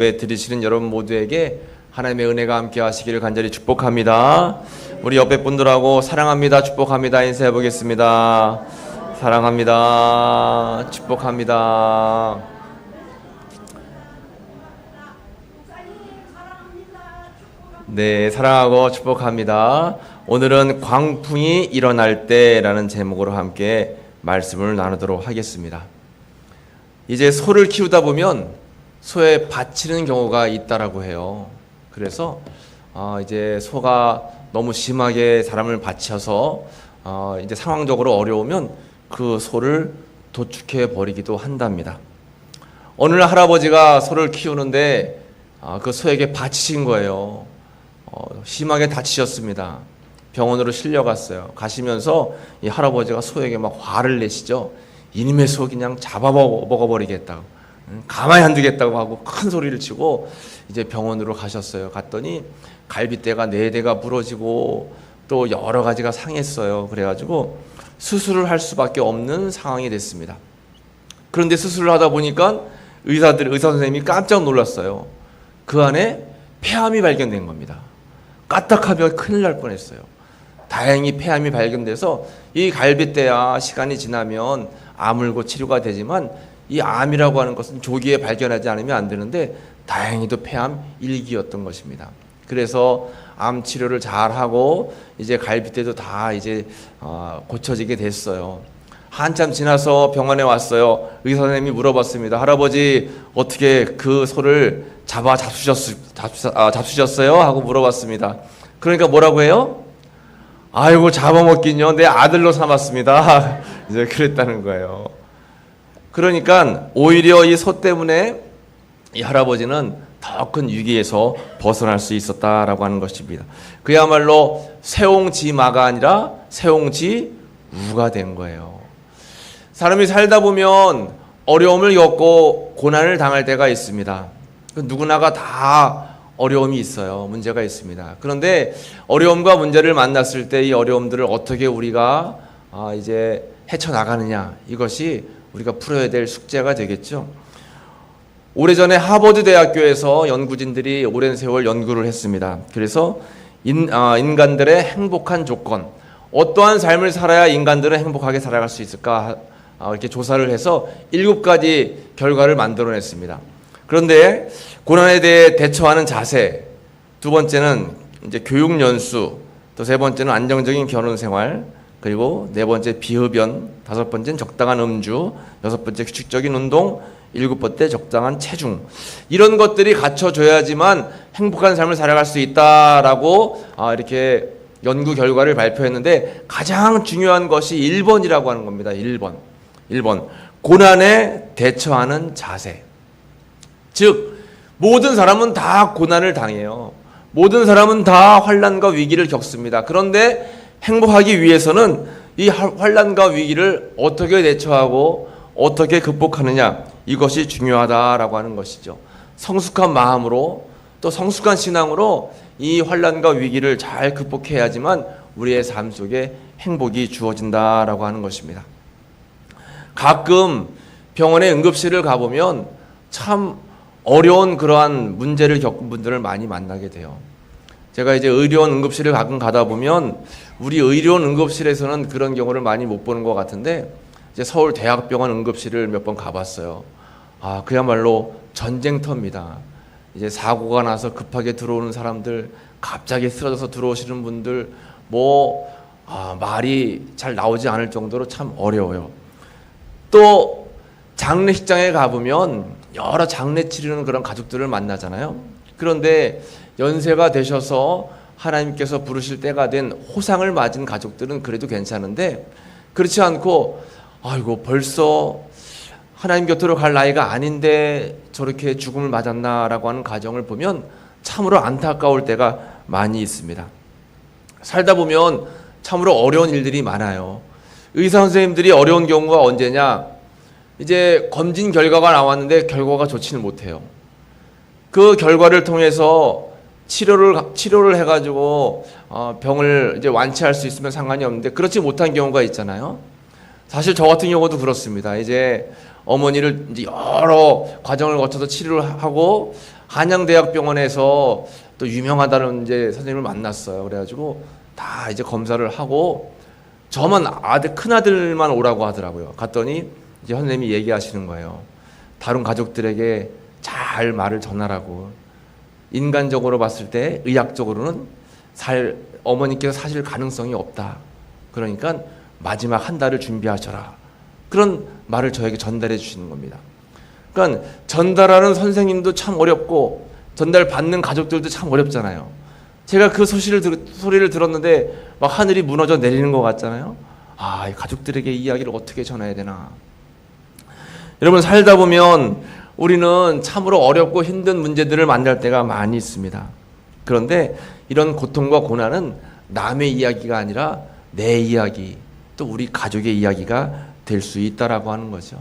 예배 드리시는 여러분 모두에게 하나님의 은혜가 함께 하시기를 간절히 축복합니다. 우리 옆에 분들하고 사랑합니다, 축복합니다 인사해 보겠습니다. 사랑합니다, 축복합니다. 네, 사랑하고 축복합니다. 오늘은 광풍이 일어날 때라는 제목으로 함께 말씀을 나누도록 하겠습니다. 이제 소를 키우다 보면 소에 바치는 경우가 있다라고 해요. 그래서 이제 소가 너무 심하게 사람을 바쳐서 이제 상황적으로 어려우면 그 소를 도축해 버리기도 한답니다. 어느 날 할아버지가 소를 키우는데 그 소에게 바치신 거예요. 심하게 다치셨습니다. 병원으로 실려갔어요. 가시면서 이 할아버지가 소에게 막 화를 내시죠. 이놈의 소 그냥 잡아먹어버리겠다고, 가만히 안 두겠다고 하고 큰 소리를 치고 이제 병원으로 가셨어요. 갔더니 갈비뼈가 4대가 부러지고 또 여러 가지가 상했어요. 그래가지고 수술을 할 수밖에 없는 상황이 됐습니다. 그런데 수술을 하다 보니까 의사 선생님이 깜짝 놀랐어요. 그 안에 폐암이 발견된 겁니다. 까딱하면 큰일 날 뻔했어요. 다행히 폐암이 발견돼서 이 갈비뼈야 시간이 지나면 아물고 치료가 되지만 이 암이라고 하는 것은 조기에 발견하지 않으면 안 되는데 다행히도 폐암 1기였던 것입니다. 그래서 암 치료를 잘 하고 이제 갈비뼈도 다 이제 고쳐지게 됐어요. 한참 지나서 병원에 왔어요. 의사 선생님이 물어봤습니다. 할아버지 어떻게 그 소를 잡수셨어요? 하고 물어봤습니다. 그러니까 뭐라고 해요? 아이고 잡아먹긴요. 내 아들로 삼았습니다. 이제 그랬다는 거예요. 그러니까 오히려 이 소 때문에 이 할아버지는 더 큰 위기에서 벗어날 수 있었다라고 하는 것입니다. 그야말로 세옹지마가 아니라 세옹지우가 된 거예요. 사람이 살다 보면 어려움을 겪고 고난을 당할 때가 있습니다. 누구나가 다 어려움이 있어요. 문제가 있습니다. 그런데 어려움과 문제를 만났을 때 이 어려움들을 어떻게 우리가 이제 헤쳐나가느냐, 이것이 우리가 풀어야 될 숙제가 되겠죠. 오래전에 하버드 대학교에서 연구진들이 오랜 세월 연구를 했습니다. 그래서 인간들의 행복한 조건, 어떠한 삶을 살아야 인간들은 행복하게 살아갈 수 있을까, 이렇게 조사를 해서 7가지 결과를 만들어냈습니다. 그런데 고난에 대해 대처하는 자세, 두 번째는 이제 교육 연수, 또 세 번째는 안정적인 결혼 생활, 그리고 네 번째 비흡연, 다섯 번째는 적당한 음주, 여섯 번째 규칙적인 운동, 일곱 번째 적당한 체중. 이런 것들이 갖춰져야지만 행복한 삶을 살아갈 수 있다라고 이렇게 연구 결과를 발표했는데 가장 중요한 것이 1번이라고 하는 겁니다. 1번. 고난에 대처하는 자세. 즉 모든 사람은 다 고난을 당해요. 모든 사람은 다 환난과 위기를 겪습니다. 그런데 행복하기 위해서는 이 환난과 위기를 어떻게 대처하고 어떻게 극복하느냐, 이것이 중요하다라고 하는 것이죠. 성숙한 마음으로 또 성숙한 신앙으로 이 환난과 위기를 잘 극복해야지만 우리의 삶 속에 행복이 주어진다라고 하는 것입니다. 가끔 병원에 응급실을 가보면 참 어려운 그러한 문제를 겪은 분들을 많이 만나게 돼요. 제가 이제 의료원 응급실을 가끔 가다 보면 우리 의료원 응급실에서는 그런 경우를 많이 못 보는 것 같은데 이제 서울대학병원 응급실을 몇 번 가봤어요. 그야말로 전쟁터입니다. 이제 사고가 나서 급하게 들어오는 사람들, 갑자기 쓰러져서 들어오시는 분들, 말이 잘 나오지 않을 정도로 참 어려워요. 또 장례식장에 가보면 여러 장례 치르는 그런 가족들을 만나잖아요. 그런데 연세가 되셔서 하나님께서 부르실 때가 된 호상을 맞은 가족들은 그래도 괜찮은데, 그렇지 않고 아이고 벌써 하나님 곁으로 갈 나이가 아닌데 저렇게 죽음을 맞았나라고 하는 가정을 보면 참으로 안타까울 때가 많이 있습니다. 살다 보면 참으로 어려운 일들이 많아요. 의사 선생님들이 어려운 경우가 언제냐, 이제 검진 결과가 나왔는데 결과가 좋지는 못해요. 그 결과를 통해서 치료를 해가지고 병을 이제 완치할 수 있으면 상관이 없는데 그렇지 못한 경우가 있잖아요. 사실 저 같은 경우도 그렇습니다. 이제 어머니를 이제 여러 과정을 거쳐서 치료를 하고 한양대학병원에서 또 유명하다는 이제 선생님을 만났어요. 그래가지고 다 이제 검사를 하고 저만 큰 아들만 오라고 하더라고요. 갔더니 이제 선생님이 얘기하시는 거예요. 다른 가족들에게 잘 말을 전하라고. 인간적으로 봤을 때 의학적으로는 어머니께서 사실 가능성이 없다. 그러니까 마지막 한 달을 준비하셔라. 그런 말을 저에게 전달해 주시는 겁니다. 그러니까 전달하는 선생님도 참 어렵고 전달받는 가족들도 참 어렵잖아요. 제가 그 소리를 들었는데 막 하늘이 무너져 내리는 것 같잖아요. 이 가족들에게 이 이야기를 어떻게 전해야 되나. 여러분, 살다 보면 우리는 참으로 어렵고 힘든 문제들을 만날 때가 많이 있습니다. 그런데 이런 고통과 고난은 남의 이야기가 아니라 내 이야기, 또 우리 가족의 이야기가 될 수 있다라고 하는 거죠.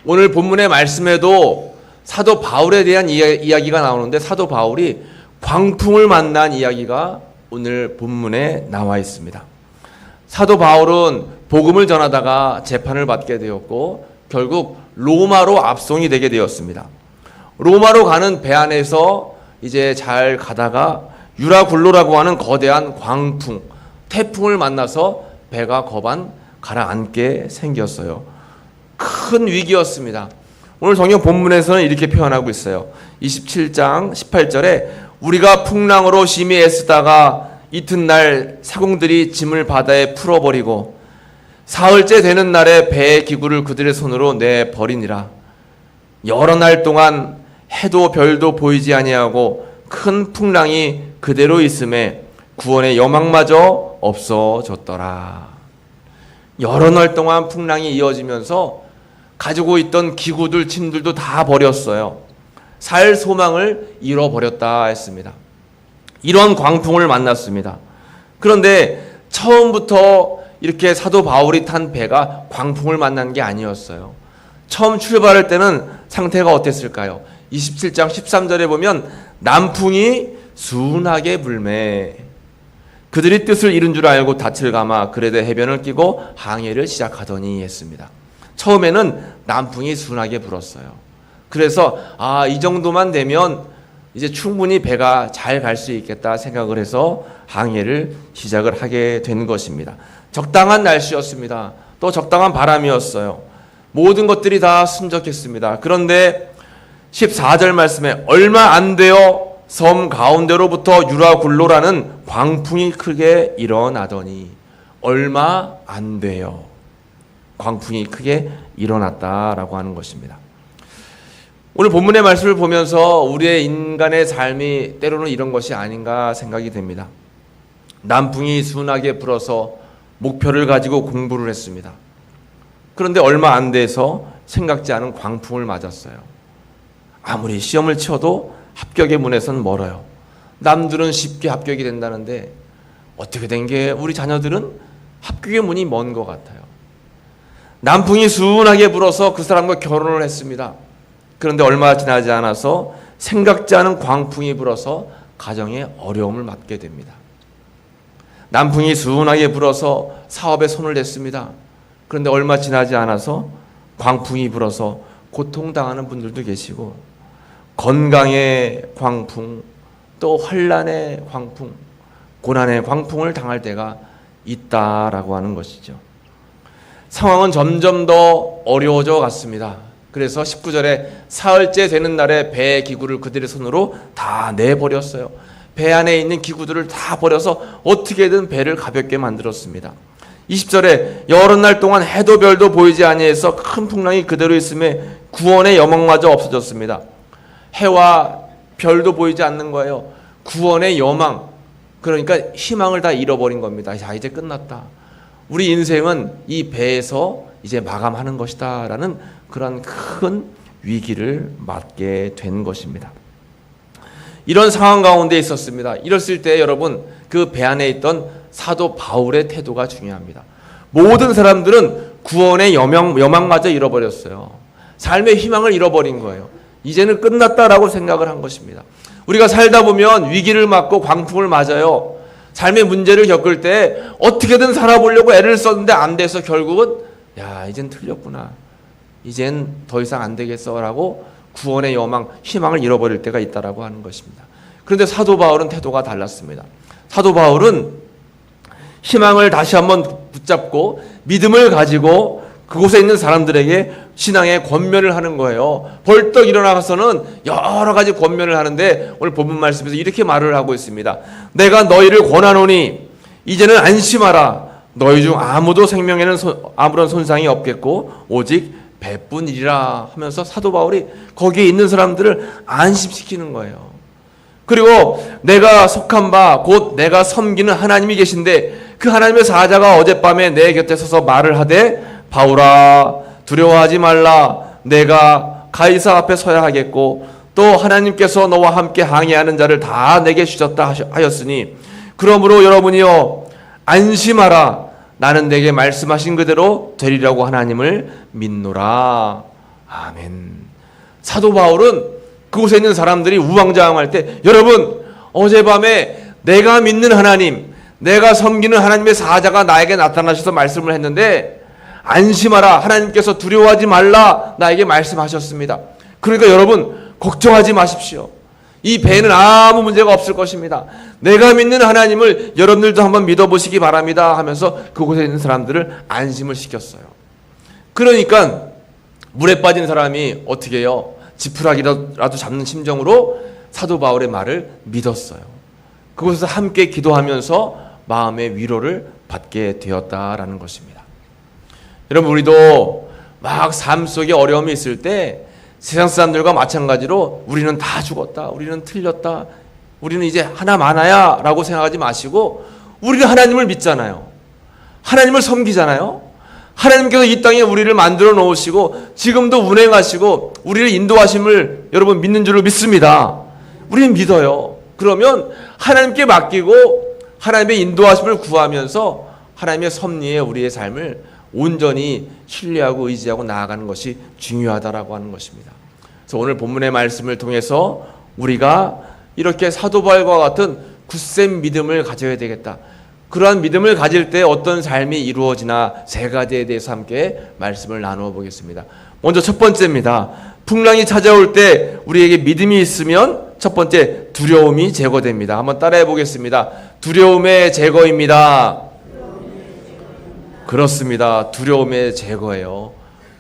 오늘 본문의 말씀에도 사도 바울에 대한 이야기가 나오는데 사도 바울이 광풍을 만난 이야기가 오늘 본문에 나와 있습니다. 사도 바울은 복음을 전하다가 재판을 받게 되었고 결국 로마로 압송이 되게 되었습니다. 로마로 가는 배 안에서 이제 잘 가다가 유라굴로라고 하는 거대한 광풍, 태풍을 만나서 배가 거반 가라앉게 생겼어요. 큰 위기였습니다. 오늘 성경 본문에서는 이렇게 표현하고 있어요. 27장 18절에 우리가 풍랑으로 심히 애쓰다가 이튿날 사공들이 짐을 바다에 풀어버리고 사흘째 되는 날에 배의 기구를 그들의 손으로 내버리니라. 여러 날 동안 해도 별도 보이지 아니하고 큰 풍랑이 그대로 있음에 구원의 여망마저 없어졌더라. 여러 날 동안 풍랑이 이어지면서 가지고 있던 기구들, 짐들도 다 버렸어요. 살 소망을 잃어버렸다 했습니다. 이런 광풍을 만났습니다. 그런데 처음부터 이렇게 사도 바울이 탄 배가 광풍을 만난 게 아니었어요. 처음 출발할 때는 상태가 어땠을까요? 27장 13절에 보면 남풍이 순하게 불매 그들이 뜻을 이룬 줄 알고 닻을 감아 그레데 해변을 끼고 항해를 시작하더니 했습니다. 처음에는 남풍이 순하게 불었어요. 그래서 이 정도만 되면 이제 충분히 배가 잘 갈 수 있겠다 생각을 해서 항해를 시작을 하게 된 것입니다. 적당한 날씨였습니다. 또 적당한 바람이었어요. 모든 것들이 다 순적했습니다. 그런데 14절 말씀에 얼마 안 되어 섬 가운데로부터 유라굴로라는 광풍이 크게 일어나더니 얼마 안 돼요. 광풍이 크게 일어났다라고 하는 것입니다. 오늘 본문의 말씀을 보면서 우리의 인간의 삶이 때로는 이런 것이 아닌가 생각이 됩니다. 남풍이 순하게 불어서 목표를 가지고 공부를 했습니다. 그런데 얼마 안 돼서 생각지 않은 광풍을 맞았어요. 아무리 시험을 치어도 합격의 문에선 멀어요. 남들은 쉽게 합격이 된다는데 어떻게 된 게 우리 자녀들은 합격의 문이 먼 것 같아요. 남풍이 순하게 불어서 그 사람과 결혼을 했습니다. 그런데 얼마 지나지 않아서 생각지 않은 광풍이 불어서 가정에 어려움을 맞게 됩니다. 남풍이 순하게 불어서 사업에 손을 댔습니다. 그런데 얼마 지나지 않아서 광풍이 불어서 고통당하는 분들도 계시고 건강의 광풍, 또 환난의 광풍, 고난의 광풍을 당할 때가 있다라고 하는 것이죠. 상황은 점점 더 어려워져 갔습니다. 그래서 19절에 사흘째 되는 날에 배의 기구를 그들의 손으로 다 내버렸어요. 배 안에 있는 기구들을 다 버려서 어떻게든 배를 가볍게 만들었습니다. 20절에 여러 날 동안 해도 별도 보이지 아니해서 큰 풍랑이 그대로 있음에 구원의 여망마저 없어졌습니다. 해와 별도 보이지 않는 거예요. 구원의 여망, 그러니까 희망을 다 잃어버린 겁니다. 자, 이제 끝났다. 우리 인생은 이 배에서 이제 마감하는 것이다 라는 그런 큰 위기를 맞게 된 것입니다. 이런 상황 가운데 있었습니다. 이랬을 때 여러분, 그 배 안에 있던 사도 바울의 태도가 중요합니다. 모든 사람들은 구원의 여망마저 잃어버렸어요. 삶의 희망을 잃어버린 거예요. 이제는 끝났다라고 생각을 한 것입니다. 우리가 살다 보면 위기를 맞고 광풍을 맞아요. 삶의 문제를 겪을 때 어떻게든 살아보려고 애를 썼는데 안 돼서 결국은 이젠 틀렸구나. 이젠 더 이상 안 되겠어라고 구원의 여망, 희망을 잃어버릴 때가 있다라고 하는 것입니다. 그런데 사도 바울은 태도가 달랐습니다. 사도 바울은 희망을 다시 한번 붙잡고 믿음을 가지고 그곳에 있는 사람들에게 신앙의 권면을 하는 거예요. 벌떡 일어나서는 여러 가지 권면을 하는데 오늘 본문 말씀에서 이렇게 말을 하고 있습니다. 내가 너희를 권하노니 이제는 안심하라. 너희 중 아무도 생명에는 아무런 손상이 없겠고 오직 배뿐이리라 하면서 사도 바울이 거기에 있는 사람들을 안심시키는 거예요. 그리고 내가 속한 바 곧 내가 섬기는 하나님이 계신데 그 하나님의 사자가 어젯밤에 내 곁에 서서 말을 하되 바울아 두려워하지 말라. 내가 가이사 앞에 서야 하겠고 또 하나님께서 너와 함께 항해하는 자를 다 내게 주셨다 하였으니 그러므로 여러분이여 안심하라. 나는 내게 말씀하신 그대로 되리라고 하나님을 믿노라. 아멘. 사도 바울은 그곳에 있는 사람들이 우왕좌왕할 때 여러분 어젯밤에 내가 믿는 하나님, 내가 섬기는 하나님의 사자가 나에게 나타나셔서 말씀을 했는데 안심하라. 하나님께서 두려워하지 말라. 나에게 말씀하셨습니다. 그러니까 여러분 걱정하지 마십시오. 이 배에는 아무 문제가 없을 것입니다. 내가 믿는 하나님을 여러분들도 한번 믿어보시기 바랍니다 하면서 그곳에 있는 사람들을 안심을 시켰어요. 그러니까 물에 빠진 사람이 어떻게 해요? 지푸라기라도 잡는 심정으로 사도 바울의 말을 믿었어요. 그곳에서 함께 기도하면서 마음의 위로를 받게 되었다라는 것입니다. 여러분 우리도 막 삶 속에 어려움이 있을 때 세상 사람들과 마찬가지로 우리는 다 죽었다, 우리는 틀렸다, 우리는 이제 하나 많아야 라고 생각하지 마시고 우리는 하나님을 믿잖아요. 하나님을 섬기잖아요. 하나님께서 이 땅에 우리를 만들어 놓으시고 지금도 운행하시고 우리를 인도하심을 여러분 믿는 줄로 믿습니다. 우리는 믿어요. 그러면 하나님께 맡기고 하나님의 인도하심을 구하면서 하나님의 섭리에 우리의 삶을 온전히 신뢰하고 의지하고 나아가는 것이 중요하다라고 하는 것입니다. 그래서 오늘 본문의 말씀을 통해서 우리가 이렇게 사도 바울과 같은 굳센 믿음을 가져야 되겠다. 그러한 믿음을 가질 때 어떤 삶이 이루어지나 세 가지에 대해서 함께 말씀을 나누어 보겠습니다. 먼저 첫 번째입니다. 풍랑이 찾아올 때 우리에게 믿음이 있으면 첫 번째 두려움이 제거됩니다. 한번 따라해 보겠습니다. 두려움의 제거입니다. 그렇습니다. 두려움의 제거예요.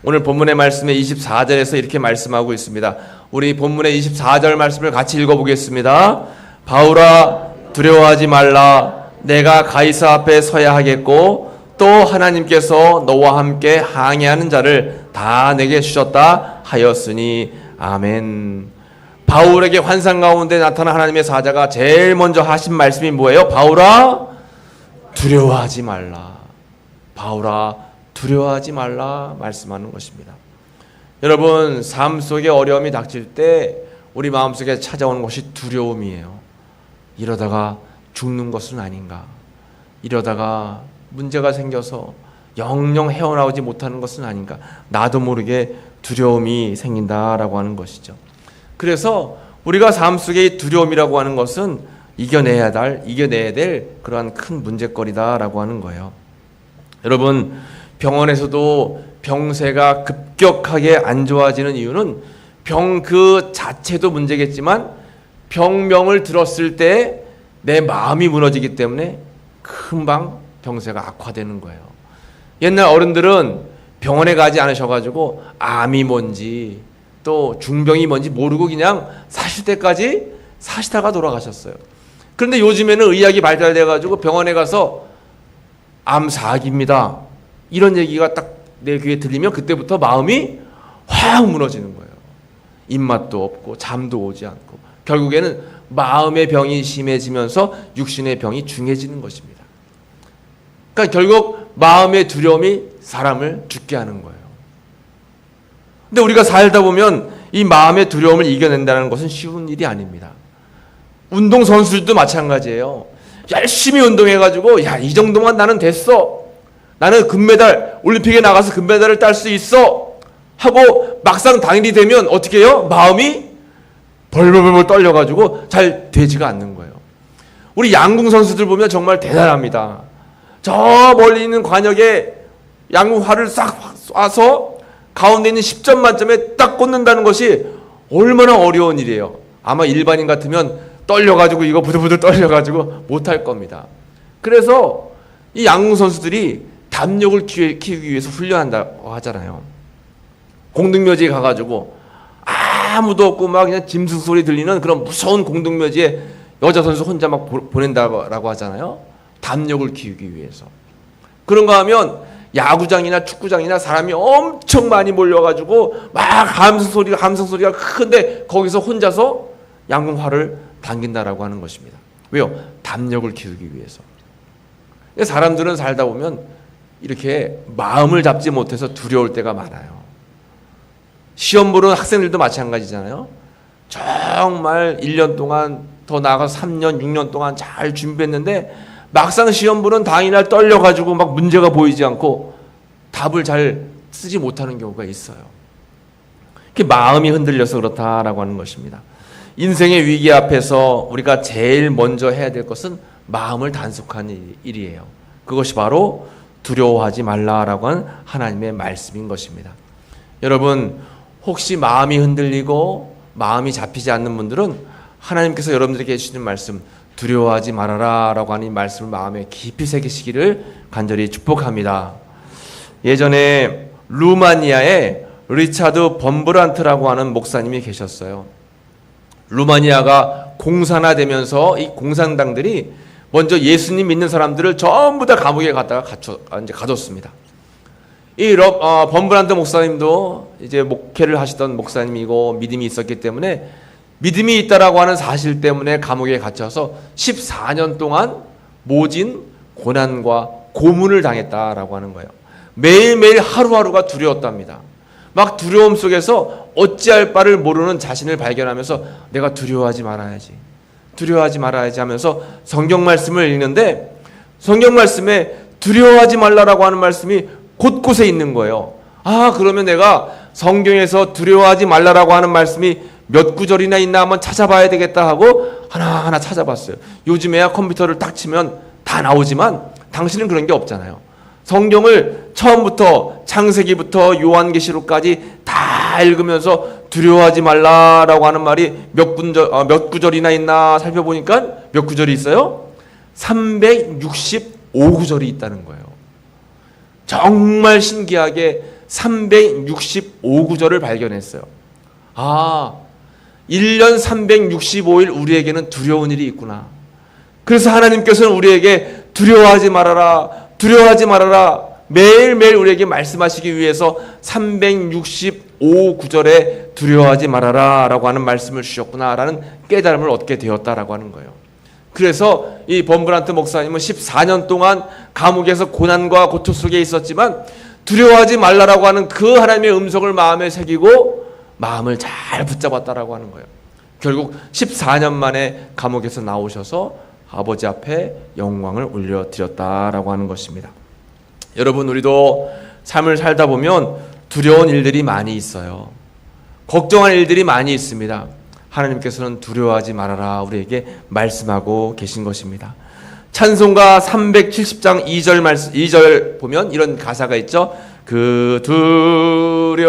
오늘 본문의 말씀에 24절에서 이렇게 말씀하고 있습니다. 우리 본문의 24절 말씀을 같이 읽어보겠습니다. 바울아 두려워하지 말라. 내가 가이사 앞에 서야 하겠고 또 하나님께서 너와 함께 항해하는 자를 다 내게 주셨다 하였으니 아멘. 바울에게 환상 가운데 나타난 하나님의 사자가 제일 먼저 하신 말씀이 뭐예요? 바울아 두려워하지 말라. 바울아 두려워하지 말라 말씀하는 것입니다. 여러분 삶 속에 어려움이 닥칠 때 우리 마음속에 찾아오는 것이 두려움이에요. 이러다가 죽는 것은 아닌가, 이러다가 문제가 생겨서 영영 헤어나오지 못하는 것은 아닌가, 나도 모르게 두려움이 생긴다라고 하는 것이죠. 그래서 우리가 삶 속에 이 두려움이라고 하는 것은 이겨내야 될 그러한 큰 문제거리다라고 하는 거예요. 여러분 병원에서도 병세가 급격하게 안 좋아지는 이유는 병 그 자체도 문제겠지만 병명을 들었을 때 내 마음이 무너지기 때문에 금방 병세가 악화되는 거예요. 옛날 어른들은 병원에 가지 않으셔가지고 암이 뭔지 또 중병이 뭔지 모르고 그냥 사실 때까지 사시다가 돌아가셨어요. 그런데 요즘에는 의학이 발달돼가지고 병원에 가서 암사기입니다 이런 얘기가 딱 내 귀에 들리면 그때부터 마음이 확 무너지는 거예요. 입맛도 없고 잠도 오지 않고 결국에는 마음의 병이 심해지면서 육신의 병이 중해지는 것입니다. 그러니까 결국 마음의 두려움이 사람을 죽게 하는 거예요. 근데 우리가 살다 보면 이 마음의 두려움을 이겨낸다는 것은 쉬운 일이 아닙니다. 운동선수들도 마찬가지예요. 열심히 운동해가지고 야, 이 정도만 나는 됐어. 나는 금메달, 올림픽에 나가서 금메달을 딸 수 있어 하고 막상 당일이 되면 어떻게 해요? 마음이 벌벌벌 떨려가지고 잘 되지가 않는 거예요. 우리 양궁 선수들 보면 정말 대단합니다. 저 멀리 있는 관역에 양궁 활을 싹 쏴서 가운데 있는 10점 만점에 딱 꽂는다는 것이 얼마나 어려운 일이에요. 아마 일반인 같으면 떨려가지고 이거 부들부들 떨려가지고 못할 겁니다. 그래서 이 양궁 선수들이 담력을 키우기 위해서 훈련한다고 하잖아요. 공동묘지에 가가지고 아무도 없고 막 그냥 짐승 소리 들리는 그런 무서운 공동묘지에 여자 선수 혼자 막 보낸다고 하잖아요. 담력을 키우기 위해서. 그런가 하면 야구장이나 축구장이나 사람이 엄청 많이 몰려가지고 막 함성 소리가 큰데 거기서 혼자서 양궁화를 당긴다라고 하는 것입니다. 왜요? 담력을 키우기 위해서. 사람들은 살다 보면 이렇게 마음을 잡지 못해서 두려울 때가 많아요. 시험 보는 학생들도 마찬가지잖아요. 정말 1년 동안 더 나아가서 3년, 6년 동안 잘 준비했는데 막상 시험 보는 당일날 떨려가지고 막 문제가 보이지 않고 답을 잘 쓰지 못하는 경우가 있어요. 마음이 흔들려서 그렇다라고 하는 것입니다. 인생의 위기 앞에서 우리가 제일 먼저 해야 될 것은 마음을 단속하는 일이에요. 그것이 바로 두려워하지 말라라고 하는 하나님의 말씀인 것입니다. 여러분, 혹시 마음이 흔들리고 마음이 잡히지 않는 분들은 하나님께서 여러분들에게 해주시는 말씀, 두려워하지 말아라 라고 하는 말씀을 마음에 깊이 새기시기를 간절히 축복합니다. 예전에 루마니아에 리차드 범브란트라고 하는 목사님이 계셨어요. 루마니아가 공산화되면서 이 공산당들이 먼저 예수님 믿는 사람들을 전부 다 감옥에 갖다가 가뒀습니다. 이 범브란트 목사님도 이제 목회를 하시던 목사님이고 믿음이 있었기 때문에 믿음이 있다라고 하는 사실 때문에 감옥에 갇혀서 14년 동안 모진 고난과 고문을 당했다라고 하는 거예요. 매일매일 하루하루가 두려웠답니다. 막 두려움 속에서 어찌할 바를 모르는 자신을 발견하면서 내가 두려워하지 말아야지 하면서 성경 말씀을 읽는데 성경 말씀에 두려워하지 말라라고 하는 말씀이 곳곳에 있는 거예요. 그러면 내가 성경에서 두려워하지 말라라고 하는 말씀이 몇 구절이나 있나 한번 찾아봐야 되겠다 하고 하나하나 찾아봤어요. 요즘에야 컴퓨터를 딱 치면 다 나오지만 당신은 그런 게 없잖아요. 성경을 처음부터 창세기부터 요한계시록까지 다 읽으면서 두려워하지 말라라고 하는 말이 몇 구절이나 있나 살펴보니까 몇 구절이 있어요? 365구절이 있다는 거예요. 정말 신기하게 365구절을 발견했어요. 1년 365일 우리에게는 두려운 일이 있구나. 그래서 하나님께서는 우리에게 두려워하지 말아라 매일매일 우리에게 말씀하시기 위해서 365구절에 두려워하지 말아라 라고 하는 말씀을 주셨구나 라는 깨달음을 얻게 되었다라고 하는 거예요. 그래서 이 범브란트 목사님은 14년 동안 감옥에서 고난과 고통 속에 있었지만 두려워하지 말라라고 하는 그 하나님의 음성을 마음에 새기고 마음을 잘 붙잡았다라고 하는 거예요. 결국 14년 만에 감옥에서 나오셔서 아버지 앞에 영광을 올려드렸다라고 하는 것입니다. 여러분, 우리도 삶을 살다 보면 두려운 일들이 많이 있어요. 걱정할 일들이 많이 있습니다. 하나님께서는 두려워하지 말아라 우리에게 말씀하고 계신 것입니다. 찬송가 370장 2절 보면 이런 가사가 있죠. 그 두려움이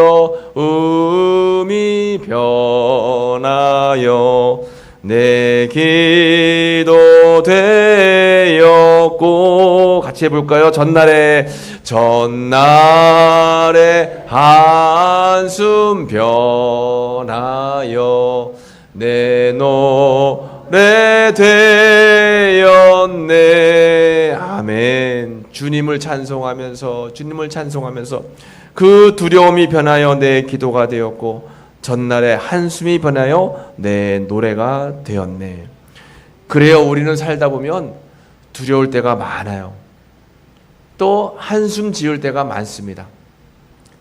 변하여 내 기도 되었고, 같이 해볼까요? 전날에 한숨 변하여 내 노래 되었네. 아멘. 주님을 찬송하면서 그 두려움이 변하여 내 기도가 되었고 전날에 한숨이 변하여 내 노래가 되었네. 그래요, 우리는 살다 보면 두려울 때가 많아요. 또 한숨 지을 때가 많습니다.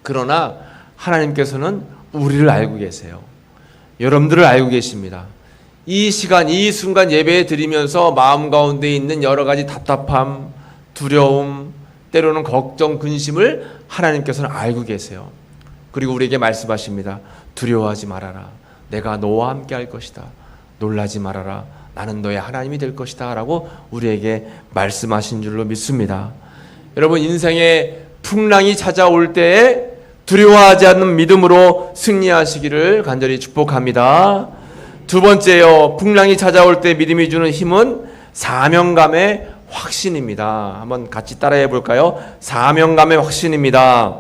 그러나 하나님께서는 우리를 알고 계세요. 여러분들을 알고 계십니다. 이 시간, 이 순간 예배 드리면서 마음 가운데 있는 여러 가지 답답함, 두려움, 때로는 걱정, 근심을 하나님께서는 알고 계세요. 그리고 우리에게 말씀하십니다. 두려워하지 말아라. 내가 너와 함께 할 것이다. 놀라지 말아라. 나는 너의 하나님이 될 것이다. 라고 우리에게 말씀하신 줄로 믿습니다. 여러분, 인생에 풍랑이 찾아올 때에 두려워하지 않는 믿음으로 승리하시기를 간절히 축복합니다. 두 번째요. 풍랑이 찾아올 때 믿음이 주는 힘은 사명감의 확신입니다. 한번 같이 따라해 볼까요? 사명감의 확신입니다.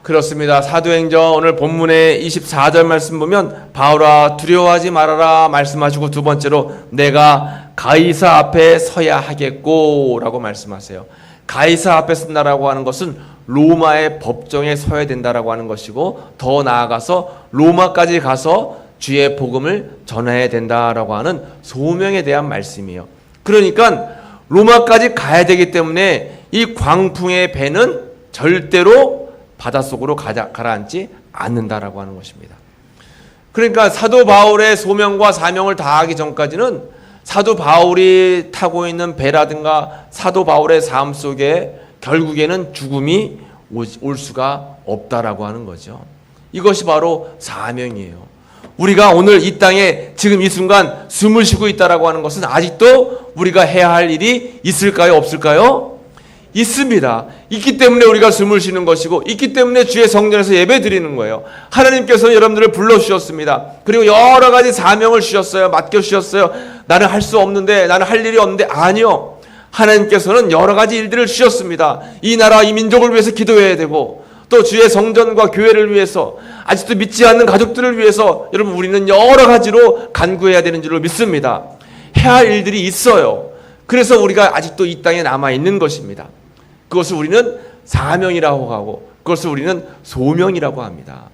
그렇습니다. 사도행전 오늘 본문의 24절 말씀 보면 바울아 두려워하지 말아라 말씀하시고 두 번째로 내가 가이사 앞에 서야 하겠고 라고 말씀하세요. 가이사 앞에 선다라고 하는 것은 로마의 법정에 서야 된다라고 하는 것이고 더 나아가서 로마까지 가서 주의 복음을 전해야 된다라고 하는 소명에 대한 말씀이에요. 그러니까 로마까지 가야 되기 때문에 이 광풍의 배는 절대로 바닷속으로 가라앉지 않는다라고 하는 것입니다. 그러니까 사도 바울의 소명과 사명을 다하기 전까지는 사도 바울이 타고 있는 배라든가 사도 바울의 삶 속에 결국에는 죽음이 올 수가 없다라고 하는 거죠. 이것이 바로 사명이에요. 우리가 오늘 이 땅에 지금 이 순간 숨을 쉬고 있다라고 하는 것은 아직도 우리가 해야 할 일이 있을까요? 없을까요? 있습니다. 있기 때문에 우리가 숨을 쉬는 것이고 있기 때문에 주의 성전에서 예배 드리는 거예요. 하나님께서 여러분들을 불러주셨습니다. 그리고 여러 가지 사명을 주셨어요. 맡겨주셨어요. 나는 할 수 없는데 나는 할 일이 없는데 아니요. 하나님께서는 여러 가지 일들을 주셨습니다. 이 나라 이 민족을 위해서 기도해야 되고 또 주의 성전과 교회를 위해서 아직도 믿지 않는 가족들을 위해서 여러분 우리는 여러 가지로 간구해야 되는 줄로 믿습니다. 해야 할 일들이 있어요. 그래서 우리가 아직도 이 땅에 남아있는 것입니다. 그것을 우리는 사명이라고 하고 그것을 우리는 소명이라고 합니다.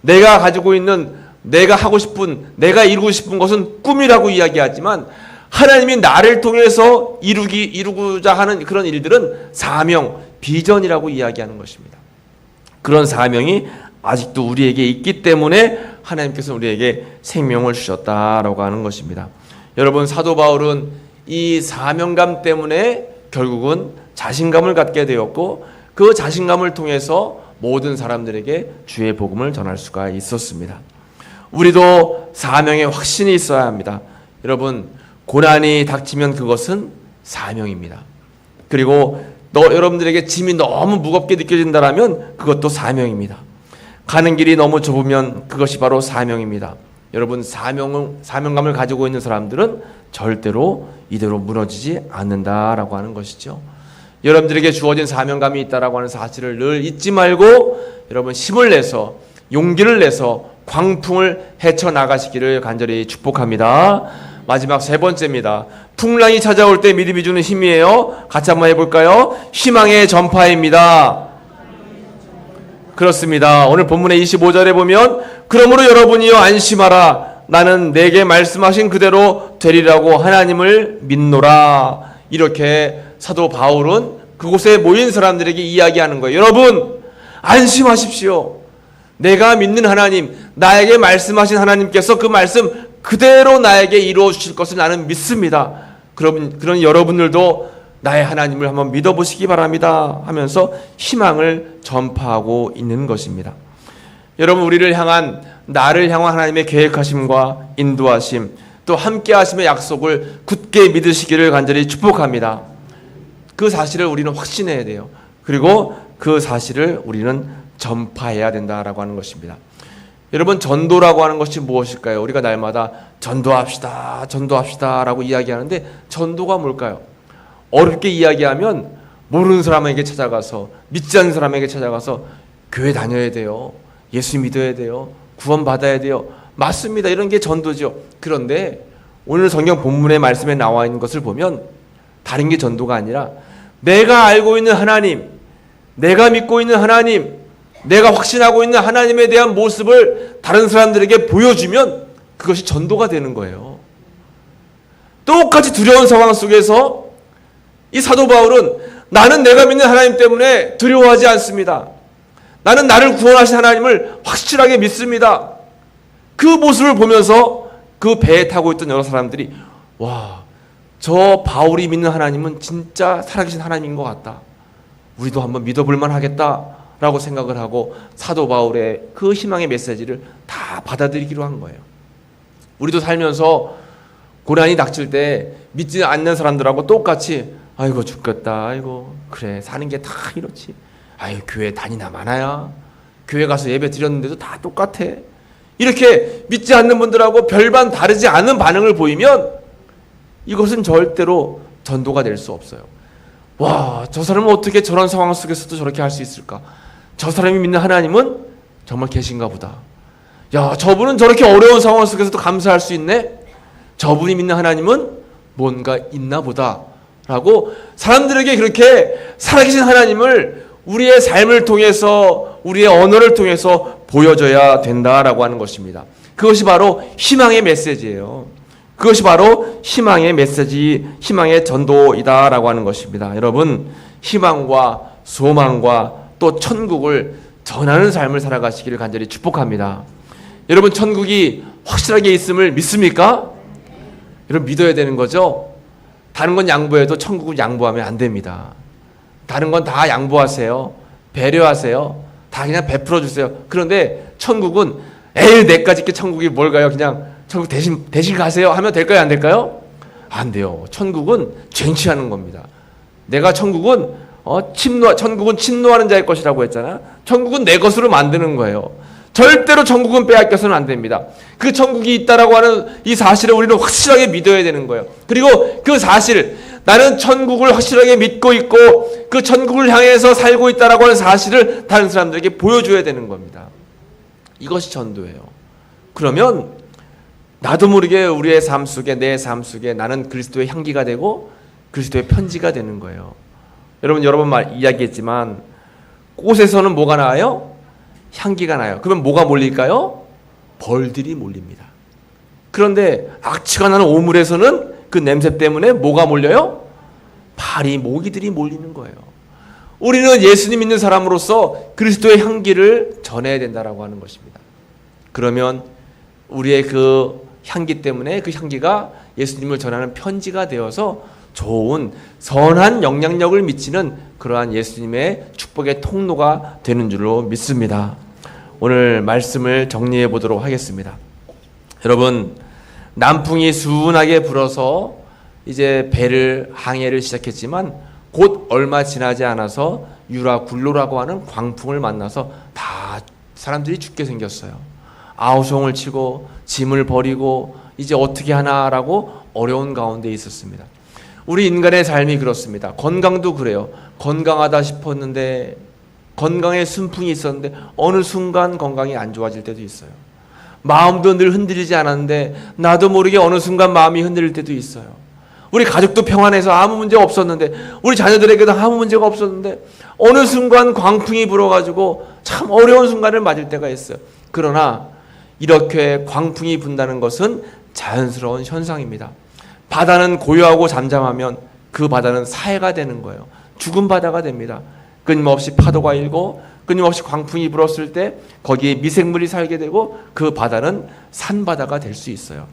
내가 가지고 있는 내가 하고 싶은 내가 이루고 싶은 것은 꿈이라고 이야기하지만 하나님이 나를 통해서 이루고자 하는 그런 일들은 사명, 비전이라고 이야기하는 것입니다. 그런 사명이 아직도 우리에게 있기 때문에 하나님께서 우리에게 생명을 주셨다라고 하는 것입니다. 여러분 사도 바울은 이 사명감 때문에 결국은 자신감을 갖게 되었고 그 자신감을 통해서 모든 사람들에게 주의 복음을 전할 수가 있었습니다. 우리도 사명의 확신이 있어야 합니다. 여러분 고난이 닥치면 그것은 사명입니다. 그리고 여러분들에게 짐이 너무 무겁게 느껴진다면 그것도 사명입니다. 가는 길이 너무 좁으면 그것이 바로 사명입니다. 여러분 사명감을 가지고 있는 사람들은 절대로 이대로 무너지지 않는다라고 하는 것이죠. 여러분들에게 주어진 사명감이 있다라고 하는 사실을 늘 잊지 말고 여러분 힘을 내서 용기를 내서 광풍을 헤쳐나가시기를 간절히 축복합니다. 마지막 세 번째입니다. 풍랑이 찾아올 때 믿음이 주는 힘이에요. 같이 한번 해볼까요? 희망의 전파입니다. 그렇습니다. 오늘 본문의 25절에 보면 그러므로 여러분이여 안심하라. 나는 내게 말씀하신 그대로 되리라고 하나님을 믿노라. 이렇게 사도 바울은 그곳에 모인 사람들에게 이야기하는 거예요. 여러분 안심하십시오. 내가 믿는 하나님, 나에게 말씀하신 하나님께서 그 말씀 그대로 나에게 이루어 주실 것을 나는 믿습니다. 그런 여러분들도 나의 하나님을 한번 믿어보시기 바랍니다 하면서 희망을 전파하고 있는 것입니다. 여러분 우리를 향한 나를 향한 하나님의 계획하심과 인도하심 또 함께하심의 약속을 굳게 믿으시기를 간절히 축복합니다. 그 사실을 우리는 확신해야 돼요. 그리고 그 사실을 우리는 전파해야 된다라고 하는 것입니다. 여러분 전도라고 하는 것이 무엇일까요? 우리가 날마다 전도합시다 전도합시다 라고 이야기하는데 전도가 뭘까요? 어렵게 이야기하면 모르는 사람에게 찾아가서 믿지 않는 사람에게 찾아가서 교회 다녀야 돼요. 예수 믿어야 돼요. 구원 받아야 돼요. 맞습니다. 이런 게 전도죠. 그런데 오늘 성경 본문의 말씀에 나와 있는 것을 보면 다른 게 전도가 아니라 내가 알고 있는 하나님, 내가 믿고 있는 하나님, 내가 확신하고 있는 하나님에 대한 모습을 다른 사람들에게 보여주면 그것이 전도가 되는 거예요. 똑같이 두려운 상황 속에서 이 사도 바울은 나는 내가 믿는 하나님 때문에 두려워하지 않습니다. 나는 나를 구원하신 하나님을 확실하게 믿습니다. 그 모습을 보면서 그 배에 타고 있던 여러 사람들이 와, 저 바울이 믿는 하나님은 진짜 살아계신 하나님인 것 같다. 우리도 한번 믿어볼만 하겠다라고 생각을 하고 사도 바울의 그 희망의 메시지를 다 받아들이기로 한 거예요. 우리도 살면서 고난이 닥칠 때 믿지 않는 사람들하고 똑같이 아이고 죽겠다. 아이고 그래 사는 게 다 이렇지. 아유, 교회 다니나 마나야. 교회 가서 예배 드렸는데도 다 똑같아. 이렇게 믿지 않는 분들하고 별반 다르지 않은 반응을 보이면 이것은 절대로 전도가 될 수 없어요. 와, 저 사람은 어떻게 저런 상황 속에서도 저렇게 할 수 있을까? 저 사람이 믿는 하나님은 정말 계신가 보다. 야, 저분은 저렇게 어려운 상황 속에서도 감사할 수 있네? 저분이 믿는 하나님은 뭔가 있나 보다. 라고 사람들에게 그렇게 살아계신 하나님을 우리의 삶을 통해서, 우리의 언어를 통해서 보여줘야 된다라고 하는 것입니다. 그것이 바로 희망의 메시지예요. 그것이 바로 희망의 메시지, 희망의 전도이다라고 하는 것입니다. 여러분, 희망과 소망과 또 천국을 전하는 삶을 살아가시기를 간절히 축복합니다. 여러분, 천국이 확실하게 있음을 믿습니까? 여러분, 믿어야 되는 거죠? 다른 건 양보해도 천국은 양보하면 안 됩니다. 다른 건 다 양보하세요. 배려하세요. 다 그냥 베풀어 주세요. 그런데 천국은 에이, 내까지 게 천국이 뭘 가요? 그냥 천국 대신 가세요 하면 될까요? 안 될까요? 안 돼요. 천국은 쟁취하는 겁니다. 내가 천국은 천국은 침노하는 자의 것이라고 했잖아. 천국은 내 것으로 만드는 거예요. 절대로 천국은 빼앗겨서는 안 됩니다. 그 천국이 있다라고 하는 이 사실을 우리는 확실하게 믿어야 되는 거예요. 그리고 그 사실, 나는 천국을 확실하게 믿고 있고 그 천국을 향해서 살고 있다라고 하는 사실을 다른 사람들에게 보여줘야 되는 겁니다. 이것이 전도예요. 그러면 나도 모르게 우리의 삶 속에, 내 삶 속에 나는 그리스도의 향기가 되고 그리스도의 편지가 되는 거예요. 여러분, 여러 번 이야기했지만 꽃에서는 뭐가 나와요? 향기가 나요. 그러면 뭐가 몰릴까요? 벌들이 몰립니다. 그런데 악취가 나는 오물에서는 그 냄새 때문에 뭐가 몰려요? 파리, 모기들이 몰리는 거예요. 우리는 예수님 믿는 사람으로서 그리스도의 향기를 전해야 된다라고 하는 것입니다. 그러면 우리의 그 향기 때문에 그 향기가 예수님을 전하는 편지가 되어서 좋은 선한 영향력을 미치는 그러한 예수님의 축복의 통로가 되는 줄로 믿습니다. 오늘 말씀을 정리해 보도록 하겠습니다. 여러분, 남풍이 순하게 불어서 이제 항해를 시작했지만 곧 얼마 지나지 않아서 유라굴로라고 하는 광풍을 만나서 다 사람들이 죽게 생겼어요. 아우성을 치고 짐을 버리고 이제 어떻게 하나라고 어려운 가운데 있었습니다. 우리 인간의 삶이 그렇습니다. 건강도 그래요. 건강하다 싶었는데, 건강에 순풍이 있었는데 어느 순간 건강이 안 좋아질 때도 있어요. 마음도 늘 흔들리지 않았는데 나도 모르게 어느 순간 마음이 흔들릴 때도 있어요. 우리 가족도 평안해서 아무 문제 없었는데, 우리 자녀들에게도 아무 문제가 없었는데 어느 순간 광풍이 불어가지고 참 어려운 순간을 맞을 때가 있어요. 그러나 이렇게 광풍이 분다는 것은 자연스러운 현상입니다. 바다는 고요하고 잠잠하면 그 바다는 사해가 되는 거예요. 죽은 바다가 됩니다. 끊임없이 파도가 일고 끊임없이 광풍이 불었을 때 거기에 미생물이 살게 되고 그 바다는 산바다가 될 수 있어요.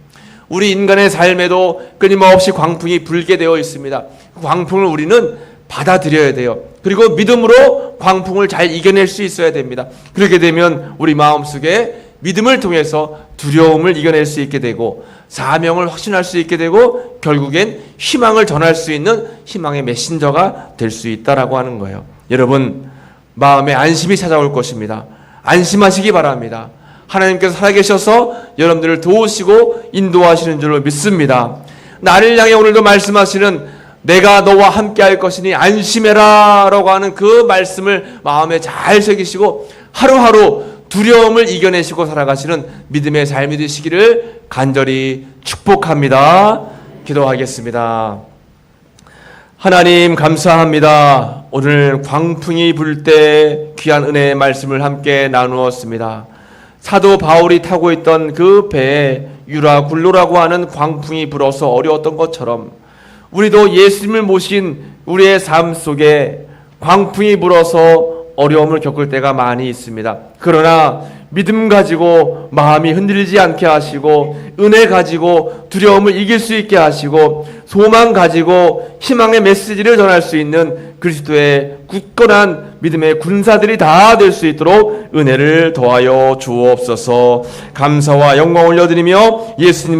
우리 인간의 삶에도 끊임없이 광풍이 불게 되어 있습니다. 그 광풍을 우리는 받아들여야 돼요. 그리고 믿음으로 광풍을 잘 이겨낼 수 있어야 됩니다. 그렇게 되면 우리 마음속에 믿음을 통해서 두려움을 이겨낼 수 있게 되고 사명을 확신할 수 있게 되고 결국엔 희망을 전할 수 있는 희망의 메신저가 될 수 있다라고 하는 거예요. 여러분, 마음에 안심이 찾아올 것입니다. 안심하시기 바랍니다. 하나님께서 살아계셔서 여러분들을 도우시고 인도하시는 줄로 믿습니다. 나를 향해 오늘도 말씀하시는 내가 너와 함께 할 것이니 안심해라 라고 하는 그 말씀을 마음에 잘 새기시고 하루하루 두려움을 이겨내시고 살아가시는 믿음의 삶이 되시기를 간절히 축복합니다. 기도하겠습니다. 하나님 감사합니다. 오늘 광풍이 불 때 귀한 은혜의 말씀을 함께 나누었습니다. 사도 바울이 타고 있던 그 배에 유라굴로라고 하는 광풍이 불어서 어려웠던 것처럼 우리도 예수님을 모신 우리의 삶 속에 광풍이 불어서 어려움을 겪을 때가 많이 있습니다. 그러나 믿음 가지고 마음이 흔들리지 않게 하시고 은혜 가지고 두려움을 이길 수 있게 하시고 소망 가지고 희망의 메시지를 전할 수 있는 그리스도의 굳건한 믿음의 군사들이 다 될 수 있도록 은혜를 더하여 주옵소서. 감사와 영광 올려드리며 예수님의